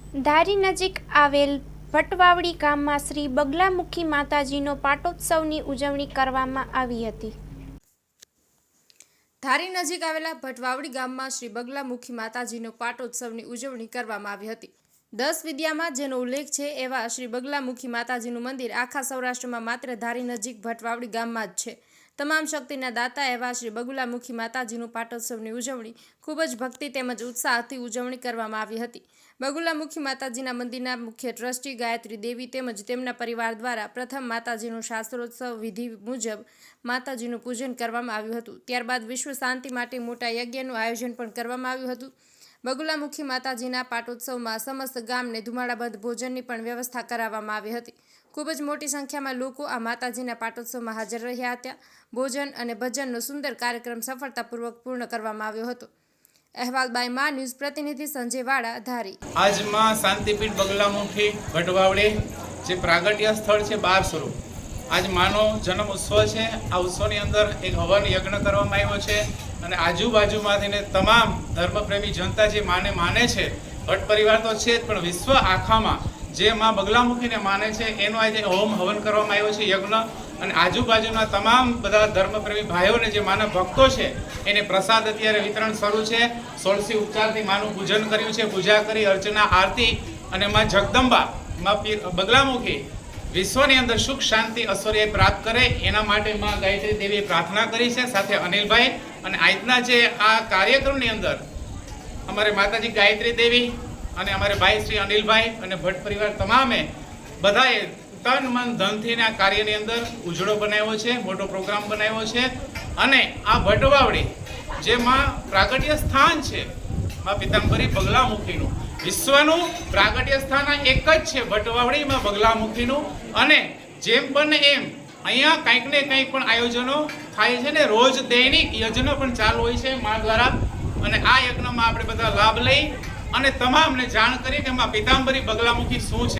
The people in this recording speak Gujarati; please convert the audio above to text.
ધારી નજીક આવેલ ભટવાવડી ગામમાં શ્રી બગલામુખી માતાજીનો પાટોત્સવની ઉજવણી કરવામાં આવી હતી। ધારી નજીક આવેલા ભટવાવડી ગામમાં શ્રી બગલામુખી માતાજીનો પાટોત્સવની ઉજવણી કરવામાં આવી હતી। 10 વિદ્યામાં જેનો ઉલ્લેખ છે એવા શ્રી બગલામુખી માતાજીનું મંદિર આખા સૌરાષ્ટ્રમાં માત્ર ધારી નજીક ભટવાવડી ગામમાં જ છે। તમામ શક્તિના દાતા એવા શ્રી બગલામુખી માતાજીનું પાટોત્સવની ઉજવણી ખૂબ જ ભક્તિ તેમજ ઉત્સાહથી ઉજવણી કરવામાં આવી હતી। બગલામુખી માતાજીના મંદિરના મુખ્ય ટ્રસ્ટી ગાયત્રી દેવી તેમજ તેમના પરિવાર દ્વારા પ્રથમ માતાજીનું શાસ્ત્રોત્સવ વિધિ મુજબ માતાજીનું પૂજન કરવામાં આવ્યું હતું। ત્યારબાદ વિશ્વ શાંતિ માટે મોટા યજ્ઞનું આયોજન પણ કરવામાં આવ્યું હતું। બગલામુખી માતાજીના પાટોત્સવમાં સમસ્ત ગામને ધુમાડાબંધ ભોજનની પણ વ્યવસ્થા કરાવવામાં આવી હતી। ખૂબ જ મોટી સંખ્યામાં લોકો આ માતાજીના પાટોત્સવમાં હાજર રહ્યા હતા। ભોજન અને ભજનનો સુંદર કાર્યક્રમ સફળતાપૂર્વક પૂર્ણ કરવામાં આવ્યો હતો। અહેવાલ બાય મા ન્યૂઝ પ્રતિનિધિ સંજય વાડા, ધારી। आज मां शांतिपीठ बगलामुखी भटवावड़ी जे प्रागट्य स्थल है 12 स्वरूप आज मानो जन्म उत्सव है। आ उत्सव अंदर एक हवन यज्ञ करवामां आव्यो छे अने आजूबाजूमांथीने तमाम धर्मप्रेमी जनता जे माने माने छे। भट्ट परिवार तो छे पण विश्व आखामां जे मां बगलामुखीने माने छे एनो आज होम हवन करवामां आव्यो छे यज्ञ અને આજુબાજુના તમામ બધા ધર્મપ્રેમી ભાઈઓને જે માના ભક્તો છે એને પ્રસાદ અત્યારે વિતરણ શરૂ છે। 16 ઉપચારથી માનું પૂજન કર્યું છે, પૂજા કરી, અર્ચના, આરતી અને માં જગદંબા માં બગલામુખી વિશ્વની અંદર સુખ શાંતિ ઐશ્વર્ય પ્રાપ્ત કરે એના માટે માં ગાયત્રી દેવીએ પ્રાર્થના કરી છે। સાથે અનિલભાઈ અને આજના જે આ કાર્યક્રમની અંદર અમારે માતાજી ગાયત્રી દેવી અને અમારે ભાઈ શ્રી અનિલભાઈ અને ભટ્ટ પરિવાર તમામે બધાએ तन मन धन थी कार्य अंदर उजड़ो बनाव्यो छे, मोटो प्रोग्राम बनाव्यो छे। अने आ भटवावड़ी जे मां प्रागट्य स्थान छे मां पीतांबरी बगलामुखीनुं विश्वनुं प्रागट्य स्थान एक ज छे भटवावड़ी मां बगलामुखीनुं। अने जेम बने एम अहींया कंईक ने कंईक पण आयोजनो थाय छे ने रोज दैनिक यज्ञ पण चालू होय छे मां द्वारा। अने आ यज्ञमां आपणे बधा लाभ लई अने तमामने जाण करी के मां पीतांबरी बगलामुखी शुं छे।